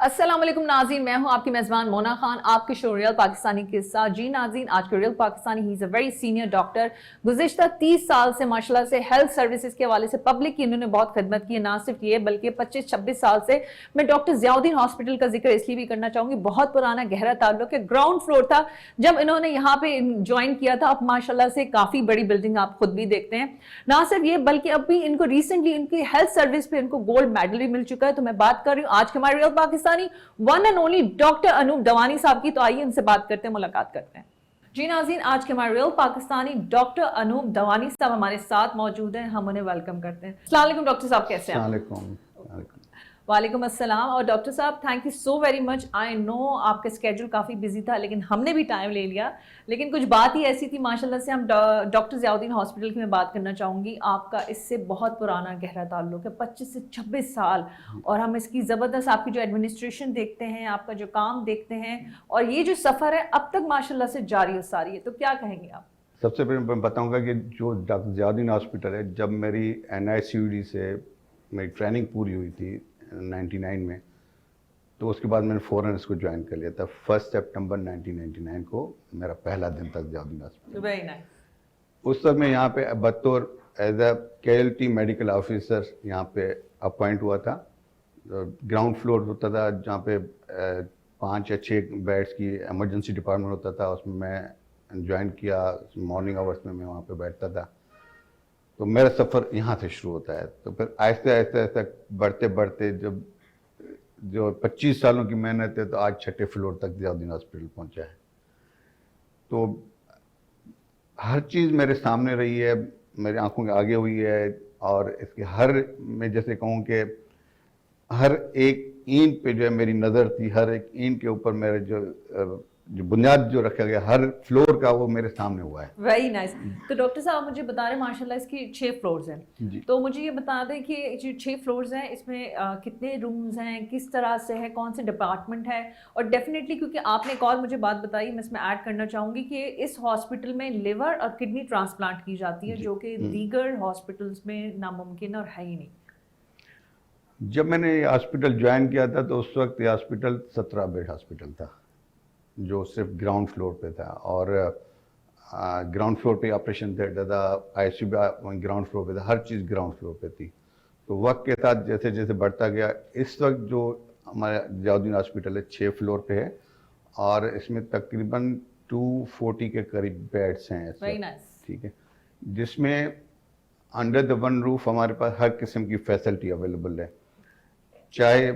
अस्सलाम वालेकुम नाज़रीन, मैं हूं आपकी मेज़बान मोना खान आपके शो रियल पाकिस्तानी के साथ। जी नाज़रीन, आज के real Pakistani he is a very senior doctor. गुज़िश्ता 30 साल से माशाल्लाह से हेल्थ सर्विसेज के हवाले से पब्लिक की इन्होंने बहुत खिदमत की है। ना सिर्फ ये बल्कि 25-26 साल से मैं डॉक्टर ज़ियाउद्दीन हॉस्पिटल का जिक्र इसलिए भी करना चाहूँगी, बहुत पुराना गहरा ताल्लुक है। ग्राउंड फ्लोर था जब इन्होंने यहाँ पे ज्वाइन किया था। अब माशाल्लाह से काफ़ी बड़ी बिल्डिंग आप खुद भी देखते हैं। ना सिर्फ ये बल्कि अब भी इनको रिसेंटली इनकी हेल्थ सर्विस पे इनको गोल्ड मेडल भी मिल चुका है। तो मैं बात कर रही हूँ आज के हमारे real Pakistani one and only doctor Anoop Dawani sahab की। तो आइए उनसे बात करते हैं, मुलाकात करते हैं। जी नाज़रीन, आज के हमारे रियल पाकिस्तानी डॉक्टर अनूप दवानी साहब हमारे साथ मौजूद हैं, हम उन्हें वेलकम करते हैं। अस्सलाम वालेकुम डॉक्टर साहब, कैसे हैं आप? वालेकुम अस्सलाम। और डॉक्टर साहब, thank you so very much. I know आपका स्केड्यूल काफ़ी बिजी था, लेकिन हमने भी टाइम ले लिया। लेकिन कुछ बात ही ऐसी थी माशाल्लाह से, हम डॉक्टर ज़ियाउद्दीन हॉस्पिटल की मैं बात करना चाहूँगी। आपका इससे बहुत पुराना गहरा ताल्लुक है, 25 से 26 साल। और हम इसकी ज़बरदस्त आपकी जो एडमिनिस्ट्रेशन देखते हैं, आपका जो काम देखते हैं, और ये जो सफ़र है अब तक माशाल्लाह से जारी और सारी है। तो क्या कहेंगे आप? सबसे पहले मैं बताऊंगा कि जो डॉक्टर ज़ियाउद्दीन हॉस्पिटल है, जब मेरी NICUD से मेरी ट्रेनिंग पूरी हुई थी 99 में, तो उसके बाद मैंने फ़ौरन इसको ज्वाइन कर लिया था। 1 सितंबर 1999 को मेरा पहला दिन था ज़ियाउद्दीन हॉस्पिटल। Very nice. उस समय यहाँ पे बतौर as a KLT medical officer यहाँ पे अपॉइंट हुआ था। ग्राउंड फ्लोर होता था जहाँ पे 5 या 6 बेड्स की एमरजेंसी डिपार्टमेंट होता था, उसमें मैं ज्वाइन किया। मॉर्निंग आवर्स में मैं वहाँ पे बैठता था। तो मेरा सफ़र यहाँ से शुरू होता है। तो फिर आहिस्ते आहिस्ते आहिस्ते बढ़ते बढ़ते जब जो 25 सालों की मेहनत है, तो आज 6ठे फ्लोर तक ज़ियाउद्दीन हॉस्पिटल पहुँचा है। तो हर चीज़ मेरे सामने रही है, मेरी आंखों के आगे हुई है। और इसके हर, मैं जैसे कहूँ कि हर एक ईंट पे जो है मेरी नज़र थी, हर एक ईंट के ऊपर मेरे जो बुनियाद जो रखा गया हर फ्लोर का, वो मेरे सामने हुआ है। Very nice. तो डॉक्टर साहब मुझे बता रहे माशाल्लाह इसकी 6 फ्लोर्स हैं। तो मुझे ये बता दें कि जो 6 फ्लोर्स हैं इसमें कितने रूम्स हैं, किस तरह से है, कौन से डिपार्टमेंट है। और डेफिनेटली क्योंकि आपने एक और मुझे बात बताई, मैं इसमें ऐड करना चाहूँगी कि इस हॉस्पिटल में लिवर और किडनी ट्रांसप्लांट की जाती है, जो कि दीगर हॉस्पिटल्स में नामुमकिन और है ही नहीं। जब मैंने ये हॉस्पिटल ज्वाइन किया था, तो उस वक्त ये हॉस्पिटल 17 बेड हॉस्पिटल था, जो सिर्फ ग्राउंड फ्लोर पे था। और ग्राउंड फ्लोर पे ऑपरेशन थिएटर था, ICU भी ग्राउंड फ्लोर पे था, हर चीज़ ग्राउंड फ्लोर पे थी। तो वक्त के साथ जैसे जैसे बढ़ता गया, इस वक्त जो हमारा ज़ियाउद्दीन हॉस्पिटल है 6 फ्लोर पे है, और इसमें तकरीबन 240 के करीब बेड्स हैं। ठीक है, जिसमें अंडर द वन रूफ हमारे पास हर किस्म की फैसिलिटी अवेलेबल है। चाहे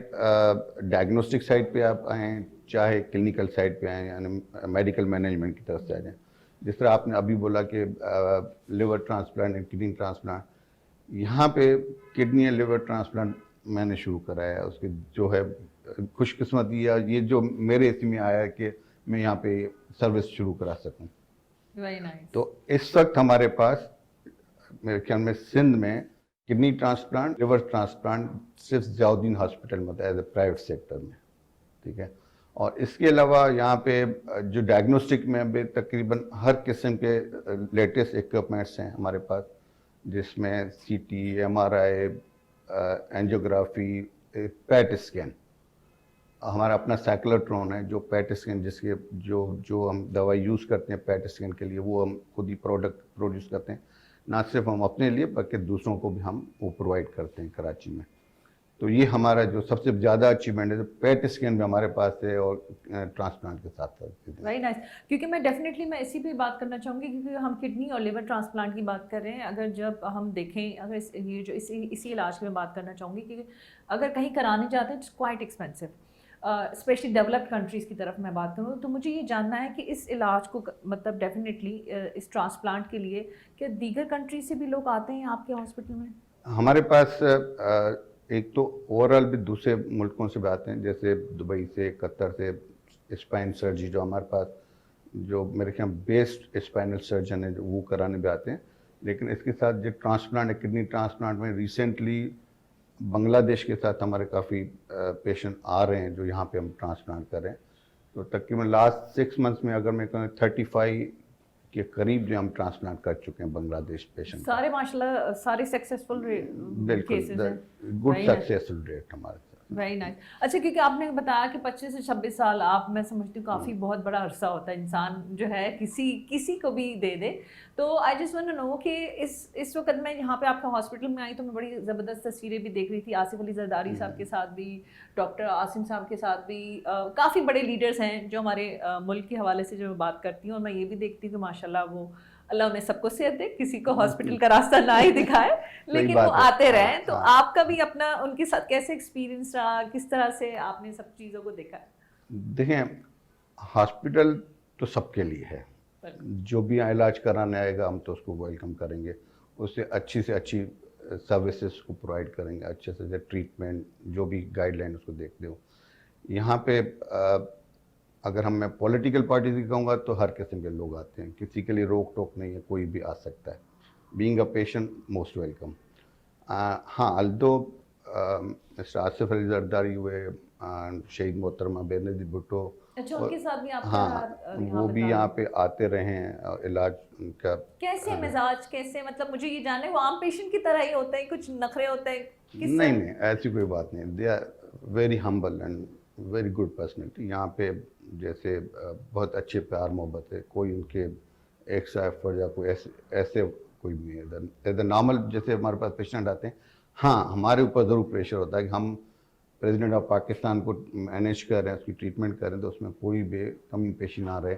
डायग्नोस्टिक साइड पे आप आएँ, चाहे क्लिनिकल साइड पे आएँ, यानी मेडिकल मैनेजमेंट की तरफ से आ जाएँ। जिस तरह आपने अभी बोला कि liver transplant and kidney transplant, यहाँ पे किडनी एंड लिवर ट्रांसप्लांट मैंने शुरू कराया है। उसके जो है खुशकिस्मती या ये जो मेरे इसमें आया है कि मैं यहाँ पे सर्विस शुरू करा सकूँ। Very nice. तो इस वक्त हमारे पास मेरे ख्याल में सिंध में किडनी ट्रांसप्लांट, लिवर ट्रांसप्लांट सिर्फ ज़ियाउद्दीन हॉस्पिटल में होता है एज ए प्राइवेट सेक्टर में। ठीक है, और इसके अलावा यहाँ पे जो डायग्नोस्टिक में भी तकरीबन हर किस्म के लेटेस्ट इक्विपमेंट्स हैं हमारे पास, जिसमें CT, MRI, angiography, PET scan. हमारा अपना साइक्लोट्रॉन है जो पैट स्कैन, जिसके जो हम दवाई यूज़ करते हैं पैट स्कैन के लिए, वो हम खुद ही प्रोडक्ट प्रोड्यूस करते हैं। ना सिर्फ हम अपने लिए बल्कि दूसरों को भी हम वो प्रोवाइड करते हैं कराची में। तो ये हमारा जो सबसे ज़्यादा अचीवमेंट है, पैट स्कैन भी हमारे पास है, और ट्रांसप्लांट के साथ साथ। Very nice. क्योंकि मैं इसी पे बात करना चाहूँगी, क्योंकि हम किडनी और लिवर ट्रांसप्लांट की बात कर रहे हैं। अगर जब हम देखें, अगर इसी इलाज की मैं बात करना चाहूँगी कि अगर कहीं कराने जाते हैं, it's quite expensive, specially developed countries की तरफ मैं बात करूँ। तो मुझे ये जानना है कि इस इलाज को मतलब डेफिनेटली इस ट्रांसप्लांट के लिए क्या दीगर कंट्री से भी लोग आते हैं आपके हॉस्पिटल में? हमारे पास एक तो ओवरऑल भी दूसरे मुल्कों से भी आते हैं, जैसे दुबई से, कतर से स्पाइन सर्जरी जो हमारे पास, जो मेरे ख्याल बेस्ट स्पाइनल सर्जन है, जो वो कराने भी आते हैं। लेकिन इसके साथ जो ट्रांसप्लांट है, किडनी ट्रांसप्लांट में रिसेंटली बांग्लादेश के साथ हमारे काफ़ी पेशेंट आ रहे हैं जो यहाँ पे हम ट्रांसप्लांट कर रहे हैं। तो तकरीबन लास्ट 6 मंथ्स में अगर मैं कहूँ 35 के करीब जो हम ट्रांसप्लांट कर चुके हैं बांग्लादेश पेशेंट। सारे माशाल्लाह सारे सक्सेसफुल बिल्कुल, केसेस हैं। गुड सक्सेसफुल रेट हमारे साथ। Very nice. अच्छा, क्योंकि आपने बताया कि 25 से 26 साल, आप, मैं समझती हूँ काफ़ी बहुत बड़ा अरसा होता है इंसान जो है किसी किसी को भी दे दे। तो I just want to know कि इस वक्त मैं यहाँ पे आपका हॉस्पिटल में आई तो मैं बड़ी ज़बरदस्त तस्वीरें भी देख रही थी, आसिफ अली जरदारी साहब के साथ भी, डॉक्टर आसिम साहब के साथ भी, काफ़ी बड़े लीडर्स हैं जो हमारे मुल्क के हवाले से जो मैं बात करती हूँ। और मैं ये भी देखती हूँ कि माशाल्लाह वो, अल्लाह उन्हें सबको सेहत दे, किसी को हॉस्पिटल का रास्ता ना ही दिखाए, सही लेकिन वो बात है। आते रहें। तो हाँ। आपका भी अपना उनके साथ कैसे एक्सपीरियंस रहा, किस तरह से आपने सब चीज़ों को देखा है? देखें, हॉस्पिटल तो सबके लिए है। बिल्कुल। जो भी यहाँ इलाज कराने आएगा हम तो उसको वेलकम करेंगे, उससे अच्छी सर्विसेज को प्रोवाइड करेंगे, अच्छे से अच्छे ट्रीटमेंट, जो भी गाइडलाइन उसको देखते हो। यहाँ पे अगर मैं पॉलिटिकल पार्टी की कहूँगा तो हर किस्म के लोग आते हैं, किसी के लिए रोक टोक नहीं है, कोई भी आ सकता है। Being a patient most welcome. हाँ, अल्दो मिस्टर आसिफ अली जरदारी हुए, शहीद मोहतरमा बेनज़ीर भुट्टो, अच्छा, और उनके साथ भी आपका हाँ, यहाँ वो पे भी यहाँ ताल्लुक? पे आते रहे हैं और इलाज उनका कैसे मिजाज, कैसे, मतलब मुझे ये जानना है, वो आम पेशेंट की तरह ही होता है, कुछ नखरे होते हैं, किस नहीं तरह? नहीं, ऐसी कोई बात नहीं। They are very humble and very good personality. यहाँ पे जैसे बहुत अच्छे प्यार मोहब्बत है, कोई उनके एक्स्ट्रा एफर्ट या कोई ऐसे ऐसे कोई भी नहीं है। एज नॉर्मल जैसे हमारे पास पेशेंट आते हैं, हाँ हमारे ऊपर ज़रूर प्रेशर होता है कि हम प्रेसिडेंट ऑफ पाकिस्तान को मैनेज कर रहे हैं, उसकी ट्रीटमेंट कर रहे हैं, तो उसमें कोई भी कमी पेशी ना रहे,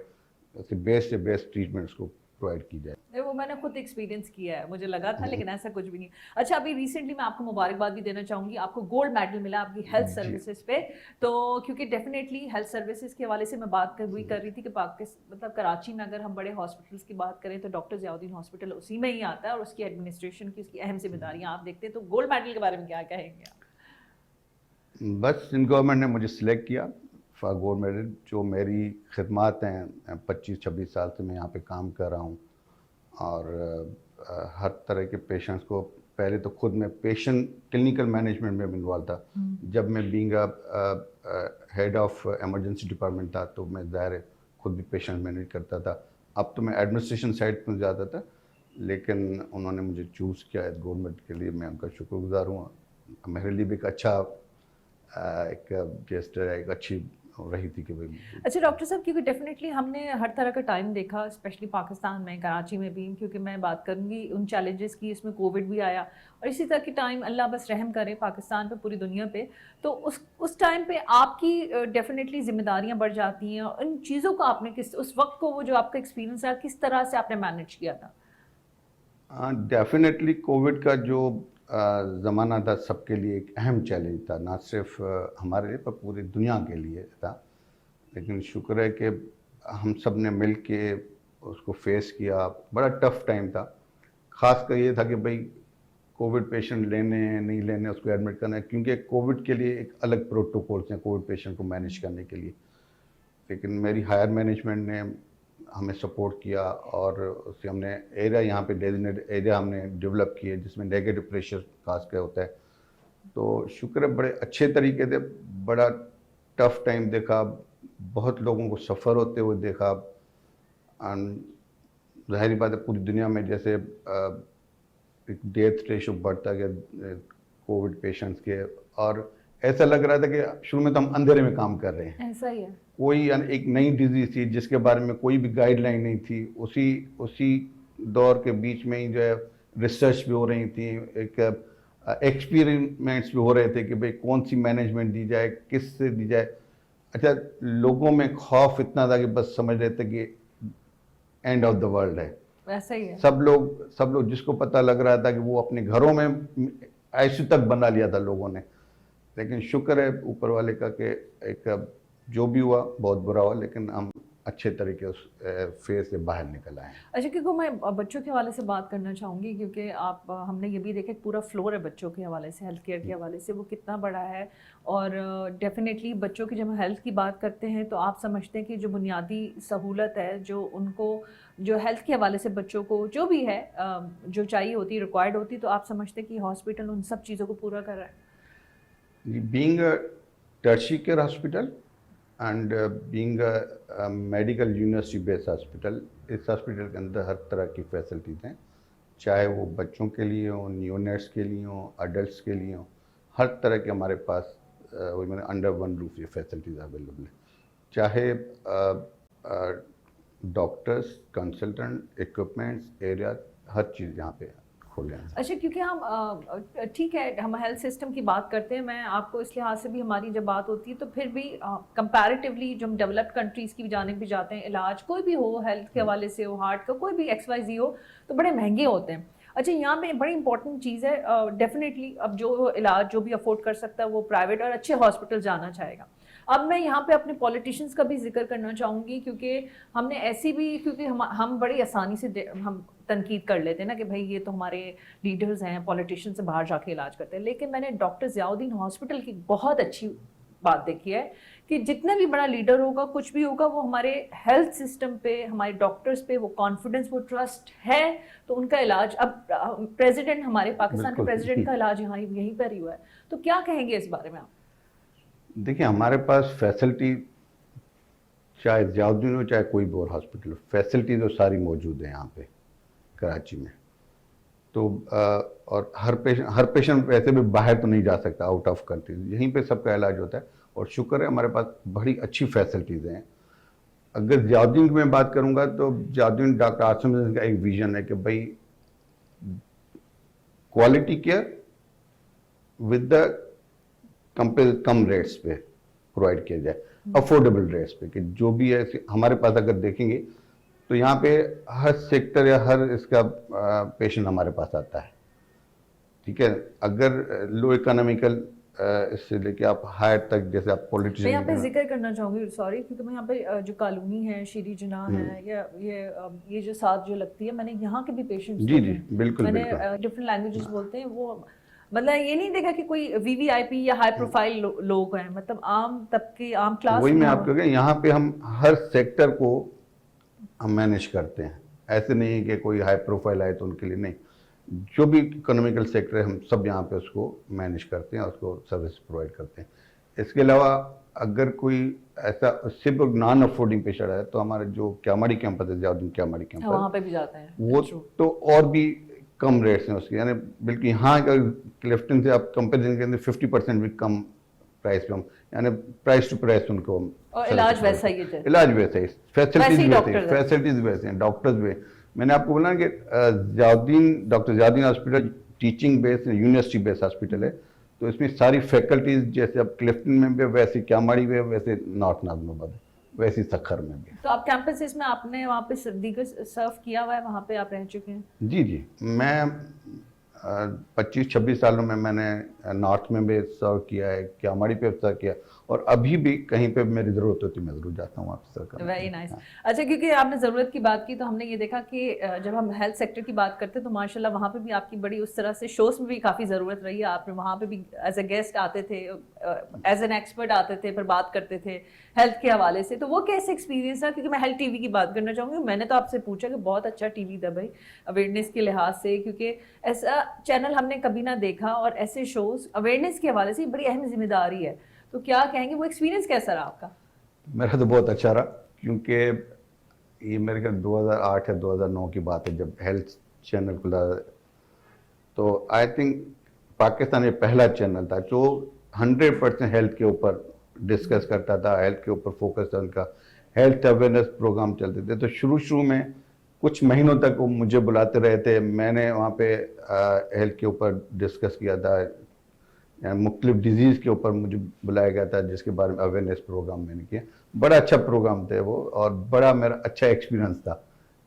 उससे बेस्ट से बेस्ट ट्रीटमेंट उसको प्रोवाइड की जाए। वो मैंने खुद एक्सपीरियंस किया है, मुझे लगा था, लेकिन ऐसा कुछ भी नहीं। अच्छा, अभी रिसेंटली मैं आपको मुबारकबाद भी देना चाहूँगी, आपको गोल्ड मेडल मिला आपकी हेल्थ जी। सर्विसेज पे। तो क्योंकि डेफिनेटली हेल्थ सर्विसेज के हवाले से मैं बात कर रही थी कि पाकिस्तान, मतलब कराची में अगर हम बड़े हॉस्पिटल्स की बात करें तो डॉक्टर ज़ियाउद्दीन हॉस्पिटल उसी में ही आता है, और उसकी एडमिनिस्ट्रेशन की, उसकी अहम जिम्मेदारियाँ आप देखते हैं। तो गोल्ड मेडल के बारे में क्या कहेंगे आप? बस इन गवर्नमेंट ने मुझे सिलेक्ट किया फॉर गोल्ड मेडल। जो मेरी खिदमात हैं, 25-26 साल से मैं यहाँ पे काम कर रहा हूँ, और हर तरह के पेशेंट्स को, पहले तो खुद मैं पेशेंट क्लिनिकल मैनेजमेंट में इन्वॉल्व था। जब मैं being head of emergency department था तो मैं ज़ाहिर है खुद भी पेशेंट मैनेज करता था। अब तो मैं एडमिनिस्ट्रेशन साइड पर ज़्यादा था, लेकिन उन्होंने मुझे चूज़ किया है गवर्नमेंट के लिए, मैं उनका शुक्रगुजार हूँ। मेरे लिए भी एक अच्छा एक गेस्टर है, एक अच्छी रही थी कि भाई। अच्छा डॉक्टर साहब, क्योंकि डेफिनेटली हमने हर तरह का टाइम देखा, स्पेशली पाकिस्तान में, कराची में भी, क्योंकि मैं बात करूंगी उन चैलेंजेस की, इसमें कोविड भी आया, और इसी तरह की टाइम, अल्लाह बस रहम करे पाकिस्तान पे, पूरी दुनिया पे। तो उस टाइम पे आपकी डेफिनेटली जिम्मेदारियां बढ़ जाती हैं, और इन चीज़ों को आपने किस, उस वक्त को, वो जो आपका एक्सपीरियंस रहा, किस तरह से आपने मैनेज किया था? डेफिनेटली कोविड का जो ज़माना था सबके लिए एक अहम चैलेंज था, ना सिर्फ हमारे लिए पर पूरी दुनिया के लिए था। लेकिन शुक्र है कि हम सब ने मिल के उसको फेस किया। बड़ा टफ टाइम था, ख़ास कर ये था कि भाई कोविड पेशेंट लेने हैं नहीं लेने, उसको एडमिट करना है, क्योंकि कोविड के लिए एक अलग प्रोटोकॉल्स हैं कोविड पेशेंट को मैनेज करने के लिए। लेकिन मेरी हायर मैनेजमेंट ने हमें सपोर्ट किया, और उससे हमने एरिया, यहाँ पे डेजिग्नेटेड एरिया हमने डेवलप किए जिसमें नेगेटिव प्रेशर खास कर होता है। तो शुक्र है बड़े अच्छे तरीके से, बड़ा टफ टाइम देखा, बहुत लोगों को सफ़र होते हुए देखा। ज़ाहिर बात है पूरी दुनिया में जैसे एक डेथ रेशो बढ़ता गया कोविड पेशेंट्स के, और ऐसा लग रहा था कि शुरू में तो हम अंधेरे में काम कर रहे हैं। ऐसा ही है। कोई एक नई डिजीज़ थी जिसके बारे में कोई भी गाइडलाइन नहीं थी, उसी दौर के बीच में ही जो है रिसर्च भी हो रही थी, एक एक्सपेरिमेंट्स भी हो रहे थे कि भाई कौन सी मैनेजमेंट दी जाए, किस से दी जाए। अच्छा, लोगों में खौफ इतना था कि बस समझ रहे थे कि एंड ऑफ द वर्ल्ड है। ऐसा ही है। सब लोग जिसको पता लग रहा था कि वो अपने घरों में आईसीयू तक बना लिया था लोगों ने। लेकिन शुक्र है ऊपर वाले का कि एक जो भी हुआ बहुत बुरा हुआ, लेकिन हम अच्छे तरीके उस फेज से बाहर निकल आए। अच्छा, क्योंकि मैं बच्चों के हवाले से बात करना चाहूँगी, क्योंकि आप, हमने ये भी देखा कि पूरा फ्लोर है बच्चों के हवाले से, हेल्थ केयर के हवाले से, वो कितना बड़ा है। और डेफिनेटली बच्चों की जब हम हेल्थ की बात करते हैं तो आप समझते हैं कि जो बुनियादी सहूलत है, जो उनको, जो हेल्थ के हवाले से बच्चों को जो भी है जो चाहिए होती, रिक्वायर्ड होती, तो आप समझते हैं कि हॉस्पिटल उन सब चीज़ों को पूरा कर रहा है? Being a tertiary care hospital and being a medical university based hospital, इस हॉस्पिटल के अंदर हर तरह की फैसिलिटीज़ हैं, चाहे वो बच्चों के लिए हो, न्यूनेट्स के लिए हो, अडल्ट्स के लिए हो, हर तरह के हमारे पास वही मैंने अंडर वन रूफ ये फैसिलिटीज़ अवेलेबल है, चाहे डॉक्टर्स, कंसल्टेंट, इक्विपमेंट्स, एरिया, हर चीज़ यहाँ पे खोले हैं। अच्छा, क्योंकि हम ठीक है, हम हेल्थ सिस्टम की बात करते हैं, मैं आपको इस लिहाज से भी हमारी जब बात होती है तो फिर भी कंपैरेटिवली जो हम डेवलप्ड कंट्रीज़ की जानिब भी जाते हैं, इलाज कोई भी हो, हेल्थ के हवाले से हो, हार्ट का कोई भी XYZ हो, तो बड़े महंगे होते हैं। अच्छा, यहाँ पे बड़ी इंपॉर्टेंट चीज़ है, डेफिनेटली अब जो इलाज जो भी अफोर्ड कर सकता है वो प्राइवेट और अच्छे हॉस्पिटल जाना चाहेगा। अब मैं यहाँ पे अपने पॉलिटिशियंस का भी जिक्र करना चाहूँगी, क्योंकि हमने ऐसी भी, क्योंकि हम बड़ी आसानी से हम तनकीद कर लेते हैं ना कि भाई ये तो हमारे लीडर्स हैं, पॉलिटिशियन से बाहर जाके इलाज करते हैं, लेकिन मैंने डॉक्टर ज़ियाउद्दीन हॉस्पिटल की बहुत अच्छी बात देखी है कि जितना भी बड़ा लीडर होगा, कुछ भी होगा, वो हमारे हेल्थ सिस्टम पे, हमारे डॉक्टर्स पे वो कॉन्फिडेंस, वो ट्रस्ट है, तो उनका इलाज, अब प्रेसिडेंट, हमारे पाकिस्तान के प्रेसिडेंट का इलाज यहाँ यहीं पर ही हुआ है, तो क्या कहेंगे इस बारे में आप? देखिए, हमारे पास फैसिलिटी, चाहे ज़ियाउद्दीन हो चाहे कोई भी और हॉस्पिटल हो, फैसिलिटी तो सारी मौजूद है यहाँ पे कराची में। तो और हर पेशेंट वैसे भी बाहर तो नहीं जा सकता, आउट ऑफ कंट्री, यहीं पे सबका इलाज होता है, और शुक्र है हमारे पास बड़ी अच्छी फैसिलिटीज़ हैं। अगर ज़ियाउद्दीन की मैं बात करूँगा तो ज़ियाउद्दीन डॉक्टर आसिम का एक विज़न है कि भाई quality care with the come rates पे प्रोवाइड किया जाए, अफोर्डेबल रेट्स पे, कि जो भी है हमारे पास अगर देखेंगे तो यहाँ पे हर सेक्टर या हर इसका पेशेंट हमारे पास आता है, ठीक है। अगर लो इकोनॉमिकल इससे लेके आप हायर तक, जैसे आप मैं पॉलिटिशियन, यहाँ पे जिक्र करना चाहूँगी, सॉरी, क्योंकि मैं यहाँ पे जो कॉलोनी है, शीरी जना है, या ये जो साथ जो लगती है, मैंने यहाँ के भी पेशेंट्स जी जी बिल्कुल मैंने बिल्कुल, डिफरेंट लैंग्वेजेस बोलते हैं वो, मतलब ये नहीं देखा कि कोई VVIP या हाई प्रोफाइल लोग हैं, मतलब आम तबके, आम क्लास वही में मैं हो। आपको कह, यहाँ पे हम हर सेक्टर को हम मैनेज करते हैं, ऐसे नहीं है कि कोई हाई प्रोफाइल आए तो उनके लिए नहीं, जो भी इकोनॉमिकल सेक्टर है हम सब यहाँ पे उसको मैनेज करते हैं, उसको सर्विस प्रोवाइड करते हैं। इसके अलावा अगर कोई ऐसा सिर्फ नॉन अफोर्डिंग पेशेंट है तो हमारे जो क्यामाड़ी कैंपस है, ज़ियाउद्दीन क्यामाड़ी कैंपस, वहाँ पे भी जाते हैं वो तो और भी कम रेट्स हैं उसके, यानी बिल्कुल यहाँ का क्लिफ्टन से आप कंपेरिजन करें तो 50% भी कम प्राइस पे हम, यानी प्राइस टू प्राइस उनको हम, और इलाज वैसा ही है, इलाज वैसे ही, फैसिलिटीज वैसे डॉक्टर्स ही, फैसिलिटीज वैसे हैं, डॉक्टर्स भी। मैंने आपको बोला कि doctor Ziauddin hospital teaching based university based hospital है, तो इसमें सारी फैकल्टीज जैसे अब क्लिफ्टन में भी वैसे क्यामाड़ी में, वैसे नॉर्थ नाज़िमाबाद है, वैसे सखर में भी। तो आप कैंपसेस में आपने वहाँ पे दीगर सर्व किया हुआ है, वहाँ पे आप रह चुके हैं? जी जी, मैं 25-26 सालों में मैंने नॉर्थ में भी सर्व किया है, क्यामाड़ी पे सर्व किया, और अभी भी कहीं पे मेरी ज़रूरत होती है मैं ज़रूर जाता हूँ आपसे सर्व करने। Very nice. अच्छा, क्योंकि आपने ज़रूरत की बात की तो हमने ये देखा कि जब हम हेल्थ सेक्टर की बात करते हैं तो माशाल्लाह वहाँ पे भी आपकी बड़ी उस तरह से शोज़ में भी काफ़ी ज़रूरत रही है, आप वहाँ पे भी एज ए गेस्ट आते थे, एज एन एक्सपर्ट आते थे, फिर बात करते थे हेल्थ के हवाले से, तो वो कैसे एक्सपीरियंस था? क्योंकि मैं हेल्थ TV की बात करना चाहूँगी, मैंने तो आपसे पूछा कि बहुत अच्छा TV था भाई, अवेयरनेस के लिहाज से, क्योंकि ऐसा चैनल हमने कभी ना देखा, और ऐसे शोज़ अवेयरनेस के हवाले से बड़ी अहम जिम्मेदारी है, तो क्या कहेंगे, वो एक्सपीरियंस कैसा रहा आपका? मेरा तो बहुत अच्छा रहा, क्योंकि ये मेरे ख्याल 2008 या 2009 की बात है जब हेल्थ चैनल खुला, तो आई थिंक पाकिस्तान में पहला चैनल था जो 100% हेल्थ के ऊपर डिस्कस करता था, हेल्थ के ऊपर फोकस था उनका, हेल्थ अवेयरनेस प्रोग्राम चलते थे। तो शुरू में कुछ महीनों तक वो मुझे बुलाते रहे थे, मैंने वहाँ पे हेल्थ के ऊपर डिस्कस किया था, मुख्तलिफ डिजीज़ के ऊपर मुझे बुलाया गया था जिसके बारे में अवेयरनेस प्रोग्राम मैंने किया। बड़ा अच्छा प्रोग्राम थे वो, और बड़ा मेरा अच्छा एक्सपीरियंस था,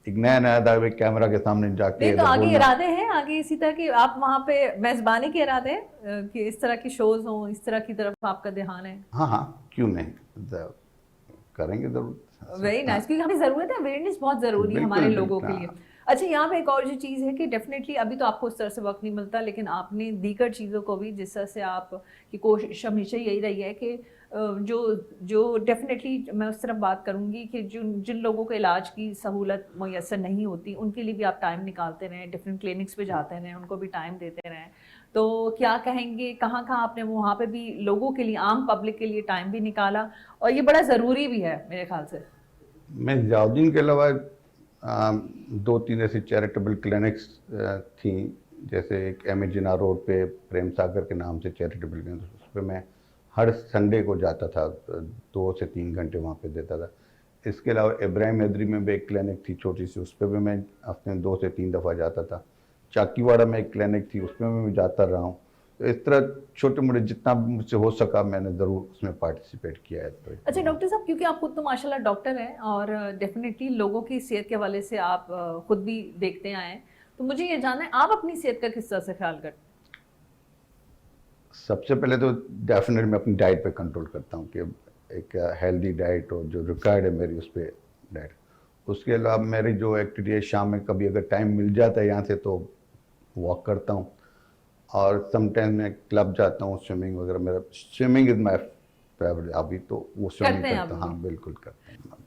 एक नया था कैमरा के सामने जाके। तो आगे इरादे हैं, आगे इसी तरह की आप वहाँ पे मेजबानी के इरादे हैं कि इस तरह की शोज हों, इस तरह की तरफ आपका ध्यान है? हाँ हाँ, क्यों नहीं, करेंगे जरूर। वेरी नाइस, क्योंकि हमें ज़रूरत है, अवेयरनेस बहुत ज़रूरी है हमारे लोगों के लिए। अच्छा, यहाँ पे एक और जो चीज़ है कि डेफिनेटली अभी तो आपको उस तरह से वक्त नहीं मिलता, लेकिन आपने दीगर चीज़ों को भी, जिस तरह से आप की कोशिश हमेशा यही रही है कि जो डेफिनेटली मैं उस तरफ बात करूँगी कि जिन लोगों को इलाज की सहूलत मुयसर नहीं होती, उनके लिए भी आप टाइम निकालते रहें, डिफरेंट क्लिनिक्स पे जाते रहें, उनको भी टाइम देते रहें, तो क्या कहेंगे, कहाँ कहाँ आपने वहाँ पे भी लोगों के लिए, आम पब्लिक के लिए टाइम भी निकाला, और ये बड़ा ज़रूरी भी है मेरे ख्याल से? मैं ज़ियाउद्दीन के अलावा 2-3 ऐसी चैरिटेबल क्लिनिक्स थी, जैसे एक MA जिन्ना रोड पे प्रेम सागर के नाम से चैरिटेबल क्लिनिक, उस पर मैं हर संडे को जाता था, 2 से 3 घंटे वहाँ पे देता था। इसके अलावा इब्राहिम हैदरी में भी एक क्लिनिक थी छोटी सी, उस पर भी मैं हफ्ते में 2 से 3 दफ़ा जाता था। चाकीवाड़ा में एक क्लिनिक थी, उसमें भी मैं जाता रहा हूँ। तो इस तरह छोटे मोटे जितना भी मुझसे हो सका मैंने ज़रूर उसमें पार्टिसिपेट किया है। तो अच्छा डॉक्टर साहब, क्योंकि आप खुद तो माशाल्लाह डॉक्टर हैं और डेफिनेटली लोगों की सेहत के हवाले से आप खुद भी देखते आए हैं, तो मुझे ये जानना है आप अपनी सेहत का किस तरह से ख्याल करते हैं? सबसे पहले तो डेफिनेटली मैं अपनी डाइट पे कंट्रोल करता हूँ कि एक हेल्दी डाइट हो जो रिक्वायर्ड है मेरी, उस पर डाइट। उसके अलावा मेरी जो एक्टिविटी है, शाम में कभी अगर टाइम मिल जाता है यहाँ से तो वॉक करता हूँ, और समटाइम मैं क्लब जाता हूँ, स्विमिंग वगैरह। मेरा स्विमिंग इज़ माई फेवरेट अभी, तो वो स्विमिंग करते हैं करता हूँ। अभी हाँ भी? बिल्कुल करता हूँ।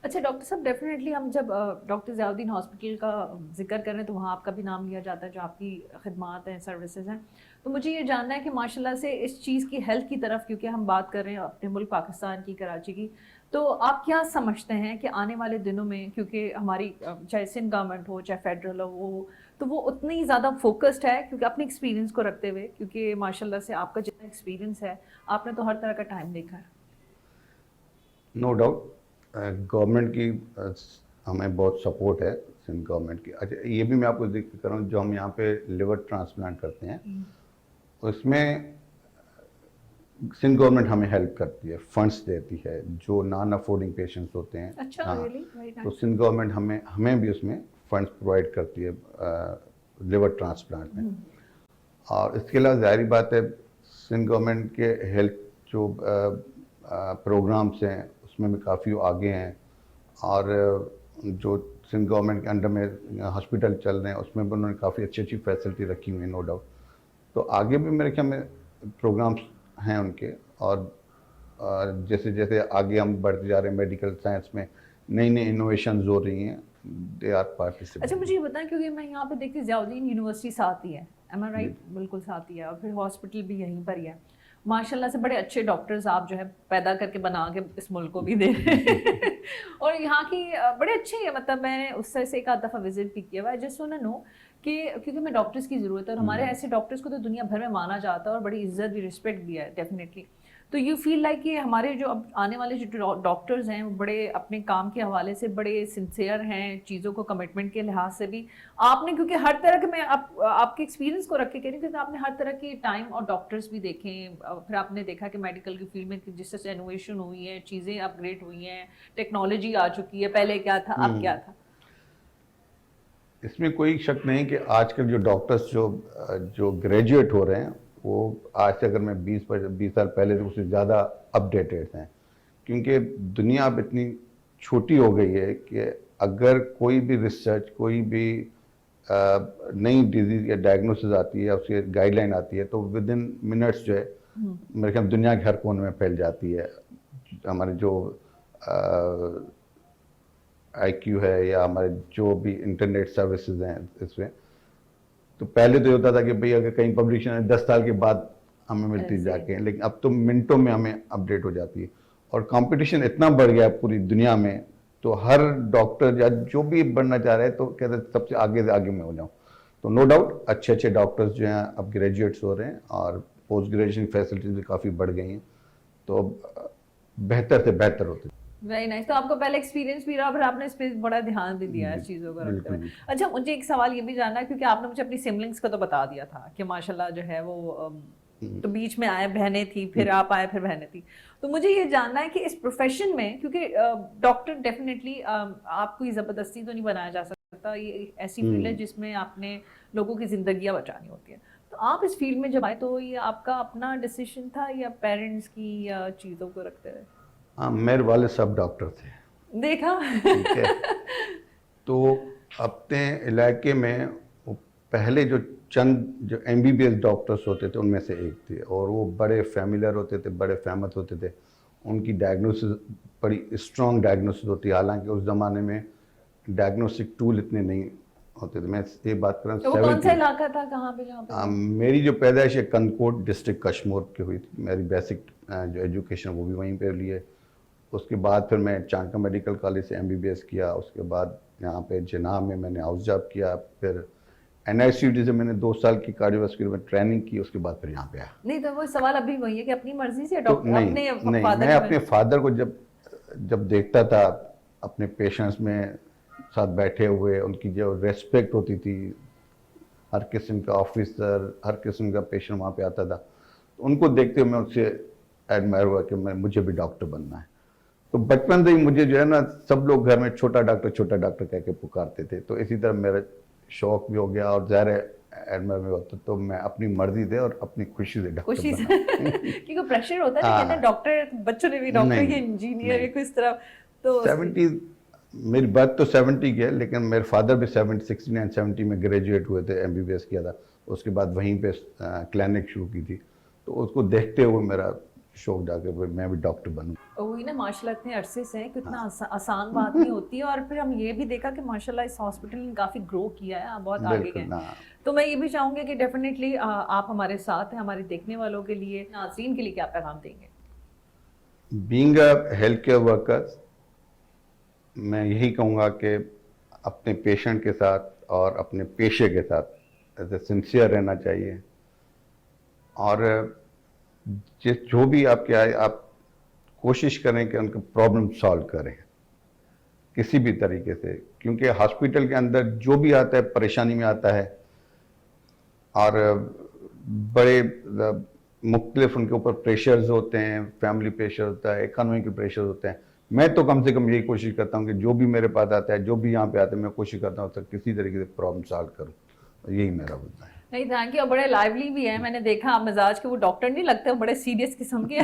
अच्छा डॉक्टर साहब, डेफिनेटली हम जब डॉक्टर ज़ियाउद्दीन हॉस्पिटल का जिक्र करें तो वहाँ आपका भी नाम लिया जाता है, जो आपकी खिदमात हैं, सर्विसेज हैं। तो मुझे ये जानना है कि माशाल्लाह से इस चीज़ की हेल्थ की तरफ, क्योंकि हम बात कर रहे हैं अपने मुल्क पाकिस्तान की, कराची की, तो आप क्या समझते हैं कि आने वाले दिनों में, क्योंकि हमारी चाहे सिंध गवर्नमेंट हो चाहे फेडरल हो, वो तो वो उतनी ज़्यादा फोकस्ड है, क्योंकि अपने एक्सपीरियंस को रखते हुए, क्योंकि माशाल्लाह से आपका जितना एक्सपीरियंस है, आपने तो हर तरह का टाइम देखा है। नो डाउट गवर्नमेंट की हमें बहुत सपोर्ट है, सिंध गवर्नमेंट की। अच्छा ये भी मैं आपको जिक्र कर रहा हूँ, जो हम यहाँ पे लिवर ट्रांसप्लांट करते हैं उसमें सिंध गवर्नमेंट हमें हेल्प करती है, फंड्स देती है जो नॉन अफोर्डिंग पेशेंट्स होते हैं। अच्छा, हाँ, रियली वेरी तो नाइस। सिंध गवर्नमेंट हमें भी उसमें फंड्स प्रोवाइड करती है लिवर ट्रांसप्लांट में। और इसके अलावा जाहिर बात है सिंध गवर्नमेंट के हेल्थ जो प्रोग्राम्स हैं उसमें भी काफ़ी आगे हैं, और जो सिंध गवर्नमेंट के अंडर में हॉस्पिटल चल रहे हैं उसमें भी उन्होंने काफ़ी अच्छी अच्छी फैसिलिटी रखी हुई है, नो डाउट। तो आगे भी मेरे ख्याल में प्रोग्राम्स हैं उनके, और जैसे जैसे आगे हम बढ़ते जा रहे हैं मेडिकल साइंस में, नई नई इनोवेशंस हो रही हैं, दे आर अच्छा पार्टिसिपेटिंग। मुझे ये बताएं, क्योंकि मैं यहाँ पे देखती हूँ ज़ियाउद्दीन यूनिवर्सिटी साथ ही है, एम आई जी राइट? बिल्कुल साथ ही है, और फिर हॉस्पिटल भी यहीं पर ही है। माशाल्लाह से बड़े अच्छे डॉक्टर्स आप जो है पैदा करके बना के इस मुल्क को भी दे रहे हैं। और यहाँ की बड़े अच्छे हैं, मतलब मैंने उस तरह से एक आध दफ़ा विजिट भी किया हुआ है। जस्ट वांट टू नो कि क्योंकि हमें डॉक्टर्स की ज़रूरत है, और हमारे ऐसे डॉक्टर्स को तो दुनिया भर में माना जाता है और बड़ी इज्जत भी, रिस्पेक्ट भी है डेफिनेटली। तो यू फील लाइक कि हमारे जो अब आने वाले जो डॉक्टर्स हैं वो बड़े अपने काम के हवाले से बड़े सिंसियर हैं, चीज़ों को कमिटमेंट के लिहाज से भी। आपने, क्योंकि हर तरह के, मैं आपके एक्सपीरियंस को रख के कह रही हूँ, क्योंकि आपने हर तरह के टाइम और डॉक्टर्स भी देखे हैं, फिर आपने देखा कि मेडिकल की फील्ड में जिस तरह से इनोवेशन हुई है, चीज़ें अपग्रेड हुई हैं, टेक्नोलॉजी आ चुकी है, पहले क्या था अब क्या था। इसमें कोई शक नहीं कि आजकल जो डॉक्टर्स जो जो ग्रेजुएट हो रहे हैं वो आज से अगर मैं 20 साल पहले से उससे ज़्यादा अपडेटेड हैं, क्योंकि दुनिया अब इतनी छोटी हो गई है कि अगर कोई भी रिसर्च, कोई भी नई डिजीज़ या डायग्नोसिस आती है, उसकी गाइडलाइन आती है, तो विद इन मिनट्स जो है मेरे ख्याल दुनिया के हर कोने में फैल जाती है। हमारे जो IQ है या हमारे जो भी इंटरनेट सर्विसेज हैं इसमें, तो पहले तो ये होता था कि भाई अगर कहीं पब्लिकेशन है 10 साल के बाद हमें मिलती ऐसे जाके, लेकिन अब तो मिनटों में हमें अपडेट हो जाती है। और कंपटीशन इतना बढ़ गया है पूरी दुनिया में, तो हर डॉक्टर या जो भी बनना चाह रहे हैं तो कहते हैं सबसे आगे से आगे मैं हो जाऊँ। तो नो डाउट अच्छे अच्छे डॉक्टर्स जो हैं अब ग्रेजुएट्स हो रहे हैं, और पोस्ट ग्रेजुएशन फैसिलिटीज़ भी काफ़ी बढ़ गई हैं, तो अब बेहतर से बेहतर होते वेरी नाइस। तो आपको पहले एक्सपीरियंस भी रहा, फिर आपने इस पे बड़ा ध्यान भी दिया है हैं। इस चीज़ों को रखते बिल्कुल हुए। बिल्कुल। अच्छा मुझे एक सवाल ये भी जानना है, क्योंकि आपने मुझे अपनी सिबलिंग्स का तो बता दिया था कि माशाल्लाह जो है वो तो बीच में आए, बहनें थी, फिर आप आए, फिर बहनें थी। तो मुझे ये जानना है कि इस प्रोफेशन में, क्योंकि डॉक्टर डेफिनेटली आपको ये ज़बरदस्ती तो नहीं बनाया जा सकता, ये एक ऐसी फील्ड है जिसमें आपने लोगों की ज़िंदगियाँ बचानी होती है। तो आप इस फील्ड में जब आए तो ये आपका अपना डिसीजन था या पेरेंट्स की या चीज़ों को रखते हुए? हाँ, मेरे वाले सब डॉक्टर थे। देखा। ठीक है, तो अपने इलाके में वो पहले जो चंद जो MBBS डॉक्टर्स होते थे उनमें से एक थे, और वो बड़े फैमिलियर होते थे, बड़े फेमस होते थे। उनकी डायग्नोसिस बड़ी स्ट्रॉन्ग डायग्नोसिस होती है, हालांकि उस ज़माने में डायग्नोस्टिक टूल इतने नहीं होते थे। मैं ये बात कर रहा तो हूँ वो कौन सा 70। इलाका था, कहाँ पे, जहाँ पे हुआ? मेरी जो पैदाइश है कनकोट डिस्ट्रिक्ट कश्मीर की हुई थी। मेरी बेसिक जो एजुकेशन वो भी वहीं पर ली है। उसके बाद फिर मैं चांका मेडिकल कॉलेज से MBBS किया। उसके बाद यहाँ पे जिनाब में मैंने हाउस जॉब किया। फिर NICUD से मैंने 2 साल की कार्डियोवास्कुलर में ट्रेनिंग की, उसके बाद फिर यहाँ पे आया। नहीं तो वो सवाल अभी वही है कि अपनी मर्जी से तो डॉक्टर नहीं अपने नहीं, फादर मैं अपने फादर को जब देखता था अपने पेशेंट्स में साथ बैठे हुए, उनकी जो रेस्पेक्ट होती थी, हर किस्म का ऑफिसर, हर किस्म का पेशेंट वहाँ पे आता था, तो उनको देखते हुए मैं उससे एडमायर हुआ कि मुझे भी डॉक्टर बनना है। तो बचपन से ही मुझे जो है ना, सब लोग घर में छोटा डॉक्टर कह के पुकारते थे, तो इसी तरह मेरा शौक भी हो गया और ज़ाहिर है एडमायर में होता, तो मैं अपनी मर्जी से और अपनी खुशी से डॉक्टर खुशी से बना। क्योंकि प्रेशर होता है ना, हाँ। कहते हैं डॉक्टर, बच्चों ने भी डॉक्टर नहीं, या इंजीनियर या नहीं। किस तरह, तो 70, मेरी बात तो 70 की है, लेकिन मेरे फादर भी 69 70 में ग्रेजुएट हुए थे, MBBS किया था, उसके बाद वहीं पे क्लिनिक शुरू की थी, तो उसको देखते हुए मेरा शौक जाके मैं भी डॉक्टर बनूं। वही ना, माशाल्लाह इतने अरसे से है, कितना आसान बात नहीं होती है। और फिर हम ये भी देखा कि माशाल्लाह इस हॉस्पिटल ने काफ़ी ग्रो किया है, आप बहुत आगे बिल्कुल गए। ना। तो मैं ये भी चाहूँगी कि डेफिनेटली आप हमारे साथ हैं, हमारे देखने वालों के लिए, नाज़रीन के लिए क्या पैगाम देंगे? Being a health care worker, मैं यही कहूँगा कि अपने पेशेंट के साथ और अपने पेशे के साथ ऐसे सिंसियर रहना चाहिए, और जो भी आपके आए, आप कोशिश करें कि उनका प्रॉब्लम सॉल्व करें किसी भी तरीके से, क्योंकि हॉस्पिटल के अंदर जो भी आता है परेशानी में आता है, और बड़े मुख्तलिफ उनके ऊपर प्रेशर्स होते हैं, फैमिली प्रेशर होता है, इकोनॉमिक प्रेशर होते हैं। मैं तो कम से कम यही कोशिश करता हूँ कि जो भी मेरे पास आता है, जो भी यहाँ पे आता है, मैं कोशिश करता हूँ तक किसी तरीके से प्रॉब्लम सॉल्व करूँ। यही मेरा मुद्दा है। नहीं, थैंक यू। बड़े लाइवली भी हैं, मैंने देखा आप मिजाज के, वो डॉक्टर नहीं लगते, वो बड़े सीरियस किस्म के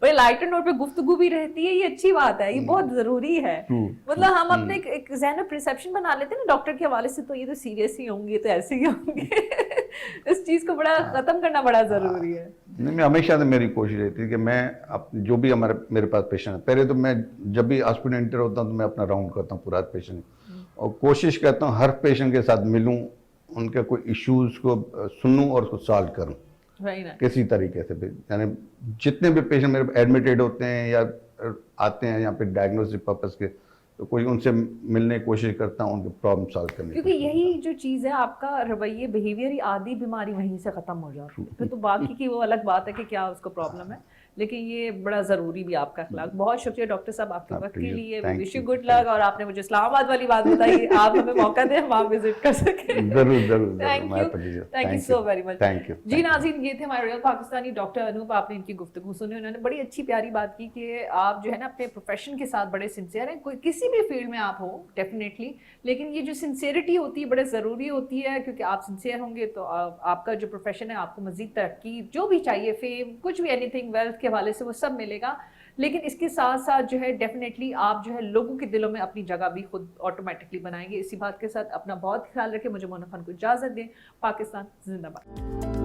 बड़े लाइटर नोट पे गुफ्तगू भी रहती है, ये अच्छी बात है, ये बहुत जरूरी है। मतलब हम अपने एक जहन में परसेप्शन बना लेते हैं ना डॉक्टर के हवाले से, तो ये तो सीरियस ही होंगे, तो ऐसे ही होंगे इस चीज को बड़ा खत्म करना बड़ा जरूरी है। नहीं, मैं हमेशा से मेरी कोशिश रहती है कि मैं जो भी मेरे पास पेशेंट है, पहले तो मैं जब भी हॉस्पिटल एंटर होता हूँ तो मैं अपना राउंड करता हूँ पूरा पेशेंट, और कोशिश करता हूँ हर पेशेंट के साथ मिलूँ, उनके कोई इश्यूज को सुनूं और उसको सॉल्व करूं किसी तरीके से भी। यानी जितने भी पेशेंट मेरे एडमिटेड होते हैं या आते हैं यहाँ पे डायग्नोस्टिक पर्पस के, तो कोई उनसे मिलने की कोशिश करता हूँ, उनके प्रॉब्लम सॉल्व करने की। क्योंकि यही जो चीज़ है, आपका रवैये, बिहेवियर ही आधी बीमारी वहीं से ख़त्म हो जाती है। फिर तो बाकी की वो अलग बात है कि क्या उसको प्रॉब्लम है, लेकिन ये बड़ा ज़रूरी भी आपका अखलाक। बहुत शुक्रिया डॉक्टर साहब आपके वक्त के लिए, विश यू गुड लक। और आपने मुझे इस्लामाबाद वाली बात बताई, आप हमें मौका दें हम वहाँ विजिट कर सकें। जरूर। Thank you so very much. Thank you जी नाज़रीन, ये थे हमारे रियल पाकिस्तानी डॉक्टर अनूप। आपने इनकी गुफ्तगू सुनी, उन्होंने बड़ी अच्छी प्यारी बात की कि आप जो है ना अपने प्रोफेशन के साथ बड़े सिंसियर हैं, कोई किसी भी फील्ड में आप हो डेफिनेटली, लेकिन ये जो सिंसियरिटी होती है बड़े ज़रूरी होती है, क्योंकि आप सिंसियर होंगे तो आपका जो प्रोफेशन है आपको मज़ीद तरक्की जो भी चाहिए, फेम, कुछ भी, एनीथिंग, वेल्थ के हवाले से वो सब मिलेगा। लेकिन इसके साथ साथ जो है डेफिनेटली आप जो है लोगों के दिलों में अपनी जगह भी खुद ऑटोमेटिकली बनाएंगे। इसी बात के साथ अपना बहुत ख्याल रखें। मुझे मोना खान को इजाज़त दें। पाकिस्तान जिंदाबाद।